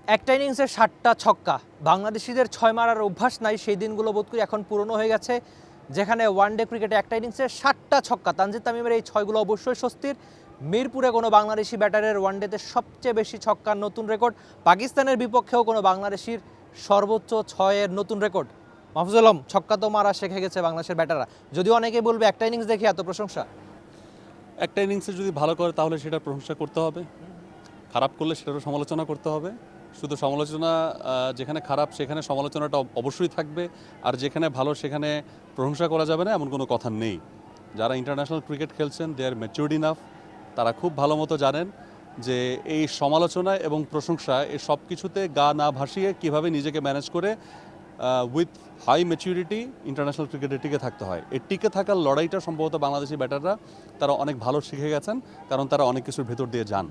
একটা ইনিংসে 60টা ছক্কা, বাংলাদেশিদের 6 মারার অভ্যাস নাই, সেই দিনগুলো বোধ করি এখন পুরনো হয়ে গেছে। যেখানে ওয়ানডে ক্রিকেটে একটা ইনিংসে 60টা ছক্কা, তানজিদ তামিমের এই ছয়গুলো অবশ্যই স্বস্তির। মিরপুরে কোনো বাংলাদেশি ব্যাটারের ওয়ানডেতে সবচেয়ে বেশি ছক্কার নতুন রেকর্ড, পাকিস্তানের বিপক্ষেও কোনো বাংলাদেশির সর্বোচ্চ 6-এর নতুন রেকর্ড। মাহফুজুল আলম, ছক্কা তো মারা শিখে গেছে বাংলাদেশের ব্যাটাররা, যদিও অনেকেই বলবে একটা ইনিংস দেখে এত প্রশংসা। একটা ইনিংসে যদি ভালো করে তাহলে সেটা প্রশংসা করতে হবে, খারাপ করলে সেটারও সমালোচনা করতে হবে। শুধু সমালোচনা, যেখানে খারাপ সেখানে সমালোচনাটা অবশ্যই থাকবে, আর যেখানে ভালো সেখানে প্রশংসা করা যাবে না এমন কোনো কথা নেই। যারা ইন্টারন্যাশনাল ক্রিকেট খেলছেন দে আর ম্যাচিউরড ইনাফ, তারা খুব ভালো মতো জানেন যে এই সমালোচনা এবং প্রশংসা এই সব কিছুতে গা না ভাসিয়ে কীভাবে নিজেকে ম্যানেজ করে উইথ হাই ম্যাচিউরিটি ইন্টারন্যাশনাল ক্রিকেটে টিকে থাকতে হয়। এই টিকে থাকার লড়াইটা সম্ভবত বাংলাদেশি ব্যাটাররা তারা অনেক ভালো শিখে গেছেন, কারণ তারা অনেক কিছুর ভেতর দিয়ে যান।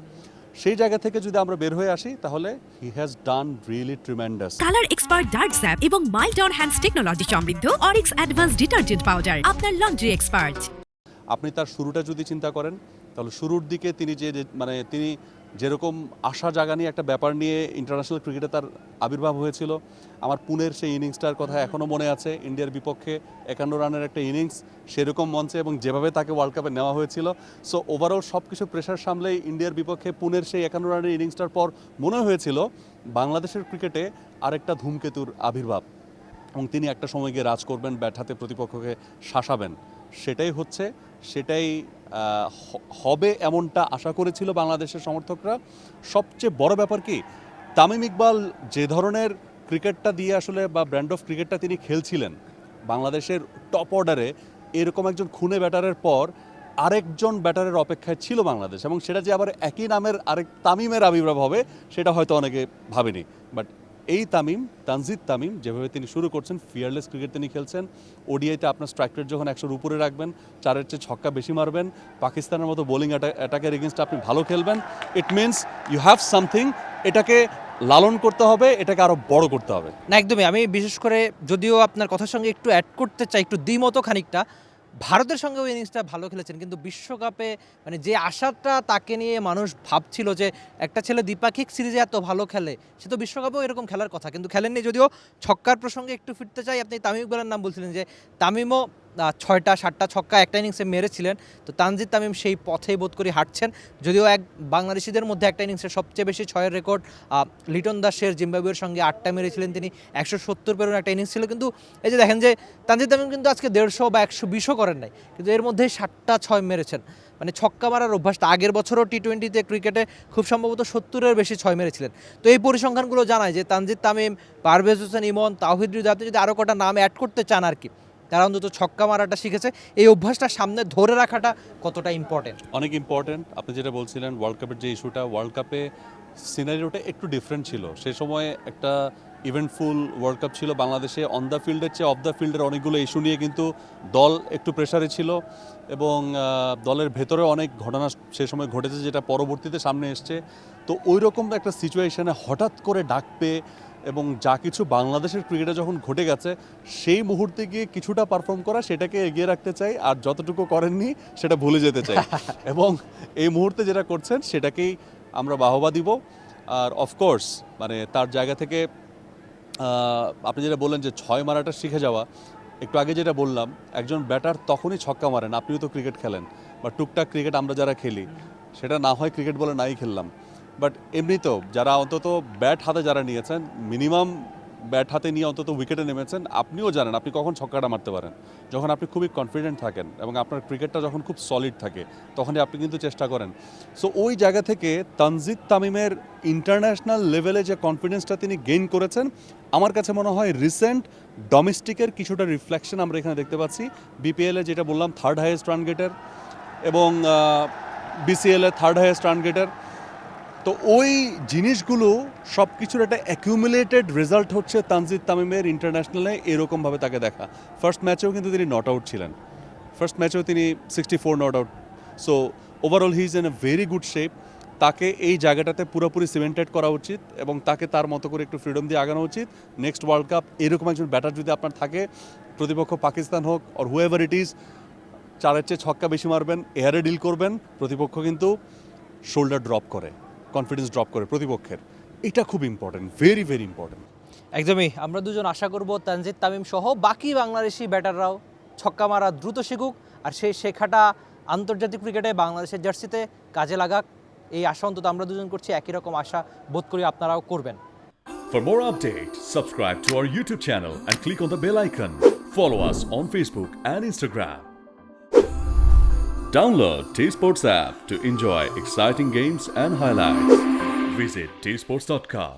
সেই জায়গা থেকে যদি আমরা বের হয়ে আসি তাহলে he has done really tremendous. Colour expert dark sap এবং মাইল্ড অন হ্যান্ডস টেকনোলজি সমৃদ্ধ অরিক্স অ্যাডভান্স ডিটারজেন্ট পাউডার আপনার লন্ড্রি এক্সপার্ট। আপনি তার শুরুটা যদি চিন্তা করেন তাহলে শুরুর দিকে তিনি তিনি যেরকম আশা জাগানি একটা ব্যাপার নিয়ে ইন্টারন্যাশনাল ক্রিকেটে তার আবির্ভাব হয়েছিল। আমার পুনের সেই ইনিংসটার কথা এখনও মনে আছে, ইন্ডিয়ার বিপক্ষে 51 রানের একটা ইনিংস, সেরকম মঞ্চে এবং যেভাবে তাকে ওয়ার্ল্ড কাপে নেওয়া হয়েছিল। সো ওভারঅল সব কিছু প্রেশার সামলেই ইন্ডিয়ার বিপক্ষে পুনের সেই 51 রানের ইনিংসটার পর মনে হয়েছিল বাংলাদেশের ক্রিকেটে আরেকটা ধূমকেতুর আবির্ভাব, এবং তিনি একটা সময় গিয়ে রাজ করবেন, ব্যাট হাতে প্রতিপক্ষকে শাসাবেন। সেটাই হচ্ছে, সেটাই হবে এমনটা আশা করেছিল বাংলাদেশের সমর্থকরা। সবচেয়ে বড় ব্যাপার কি, তামিম ইকবাল যে ধরনের ক্রিকেটটা দিয়ে আসলে বা ব্র্যান্ড অফ ক্রিকেটটা তিনি খেলছিলেন বাংলাদেশের টপ অর্ডারে, এরকম একজন খুনে ব্যাটারের পর আরেকজন ব্যাটারের অপেক্ষায় ছিল বাংলাদেশ, এবং সেটা যে আবার একই নামের আরেক তামিমের আবির্ভাব হবে সেটা হয়তো অনেকে ভাবেনি। বাট এই তামিম, তানজিদ তামিম যেভাবে তিনি শুরু করছেন, ফিয়ারলেস ক্রিকেট তিনি খেলছেন। ওডিআইতে আপনার স্ট্রাইক রেট যখন 100-র উপরে রাখবেন, 4-এর চেয়ে ছক্কা বেশি মারবেন, পাকিস্তানের মতো বোলিং অ্যাটাকের এগেনস্টে আপনি ভালো খেলবেন, it means you have something. এটাকে লালন করতে হবে, এটাকে আরও বড় করতে হবে। না, একদমই। আমি বিশেষ করে যদিও আপনার কথার সঙ্গে একটু অ্যাড করতে চাই, একটু দ্বিমত খানিকটা। ভারতের সঙ্গে ওই ইনিংসটা ভালো খেলেছেন, কিন্তু বিশ্বকাপে মানে যে আশাটা তাকে নিয়ে মানুষ ভাবছিল যে একটা ছেলে দ্বিপাক্ষিক সিরিজে এত ভালো খেলে, সে তো বিশ্বকাপেও এরকম খেলার কথা, কিন্তু খেলেননি। যদিও ছক্কার প্রসঙ্গে একটু ফিরতে চাই, আপনি তামিম ইকবালের নাম বলছিলেন যে তামিমও 6টা-7টা ছক্কা একটা ইনিংসে মেরেছিলেন। তো তানজিদ তামিম সেই পথেই বোধ করি হাঁটছেন। যদিও বাংলাদেশিদের মধ্যে একটা ইনিংসে সবচেয়ে বেশি 6-এর রেকর্ড লিটন দাসের, জিম্বাবুয়ের সঙ্গে 8টা মেরেছিলেন তিনি, 170 পেরোনো একটা ইনিংস ছিল। কিন্তু এই যে দেখেন যে তানজিদ তামিম কিন্তু আজকে 150 বা 120ও করেন নাই, কিন্তু এর মধ্যেই 7টা 6 মেরেছেন। মানে ছক্কা মারার অভ্যাসটা, আগের বছরও টি-20তে ক্রিকেটে খুব সম্ভবত 70-এর বেশি 6 মেরেছিলেন। তো এই পরিসংখ্যানগুলো জানায় যে তানজিদ তামিম, পারভেজ হোসেন ইমন, তাওহিদ হৃদয়, আপনি যদি আরও কটা নাম অ্যাড করতে চান আর কি, তারা অন্তত ছক্কা মারাটা শিখেছে। এই অভ্যাসটা সামনে ধরে রাখাটা কতটা ইম্পর্টেন্ট? অনেক ইম্পর্টেন্ট। আপনি যেটা বলছিলেন ওয়ার্ল্ড কাপের যে ইস্যুটা, ওয়ার্ল্ড কাপে সিনারিওটা একটু ডিফারেন্ট ছিল। সে সময় একটা ইভেন্টফুল ওয়ার্ল্ড কাপ ছিল বাংলাদেশে। অন দ্য ফিল্ডের চেয়ে অফ দ্য ফিল্ডের অনেকগুলো ইস্যু নিয়ে কিন্তু দল একটু প্রেশারে ছিল, এবং দলের ভেতরে অনেক ঘটনা সে সময় ঘটেছে যেটা পরবর্তীতে সামনে এসছে। তো ওই রকম একটা সিচুয়েশনে হঠাৎ করে ডাক পেয়ে এবং যা কিছু বাংলাদেশের ক্রিকেটে যখন ঘটে গেছে সেই মুহূর্তে গিয়ে কিছুটা পারফর্ম করা, সেটাকে এগিয়ে রাখতে চাই, আর যতটুকু করেননি সেটা ভুলে যেতে চাই। এবং এই মুহূর্তে যেটা করছেন সেটাকেই আমরা বাহবা দিব। আর অফকোর্স মানে তার জায়গা থেকে আপনি যেটা বললেন যে 6 মারাটা শিখে যাওয়া, একটু আগে যেটা বললাম, একজন ব্যাটার তখনই ছক্কা মারেন, আপনিও তো ক্রিকেট খেলেন বা টুকটাক ক্রিকেট আমরা যারা খেলি, সেটা না হয় ক্রিকেট বলে নাই খেললাম, বাট এমনিতেও যারা অন্তত ব্যাট হাতে যারা নিয়েছেন, মিনিমাম ব্যাট হাতে নিয়ে অন্তত উইকেটে নেমেছেন, আপনিও জানেন আপনি কখন ছক্কাটা মারতে পারেন। যখন আপনি খুবই কনফিডেন্ট থাকেন এবং আপনার ক্রিকেটটা যখন খুব সলিড থাকে, তখনই আপনি কিন্তু চেষ্টা করেন। সো ওই জায়গা থেকে তানজিদ তামিমের ইন্টারন্যাশনাল লেভেলে যে কনফিডেন্সটা তিনি গেইন করেছেন, আমার কাছে মনে হয় রিসেন্ট ডোমেস্টিকের কিছুটা রিফ্লেকশন আমরা এখানে দেখতে পাচ্ছি। বিপিএলে যেটা বললাম 3rd হাইয়েস্ট রান গেটার, এবং বিসিএলে 3rd হাইয়েস্ট রান গেটার। তো ওই জিনিসগুলো সব কিছুর একটা অ্যাকিউমুলেটেড রেজাল্ট হচ্ছে তানজিদ তামিমের ইন্টারন্যাশনালে এরকমভাবে তাকে দেখা। ফার্স্ট ম্যাচেও কিন্তু তিনি নট আউট ছিলেন, ফার্স্ট ম্যাচেও তিনি 64 not out. So overall he is in a very good shape. তাকে এই জায়গাটাতে পুরোপুরি সিমেন্টেড করা উচিত এবং তাকে তার মতো করে একটু ফ্রিডম দিয়ে আগানো উচিত। নেক্সট ওয়ার্ল্ড কাপ এরকম একজন ব্যাটার যদি আপনার থাকে, প্রতিপক্ষ পাকিস্তান হোক অর হুএভার ইট ইজ, 4-এর চেয়ে ছক্কা বেশি মারবেন, এয়ারে ডিল করবেন, প্রতিপক্ষ কিন্তু শোল্ডার ড্রপ করে, কনফিডেন্স ড্রপ করে প্রতিপক্ষের। এটা খুব ইম্পর্টেন্ট, ভেরি ভেরি ইম্পর্টেন্ট। একদমই, আমরা দুজন আশা করব তানজিদ তামিম সহ বাকি বাংলাদেশি ব্যাটাররাও ছক্কা মারা দ্রুত শিখুক, আর সেই শেখাটা আন্তর্জাতিক ক্রিকেটে বাংলাদেশের জার্সিতে কাজে লাগাক, এই আশা অন্তত আমরা দুজন করছি, একই রকম আশা বোধ করি আপনারাও করবেন। For more updates, subscribe to our YouTube channel and click on the bell icon. Follow us on Facebook and Instagram. Download T-Sports app to enjoy exciting games and highlights. Visit tsports.com.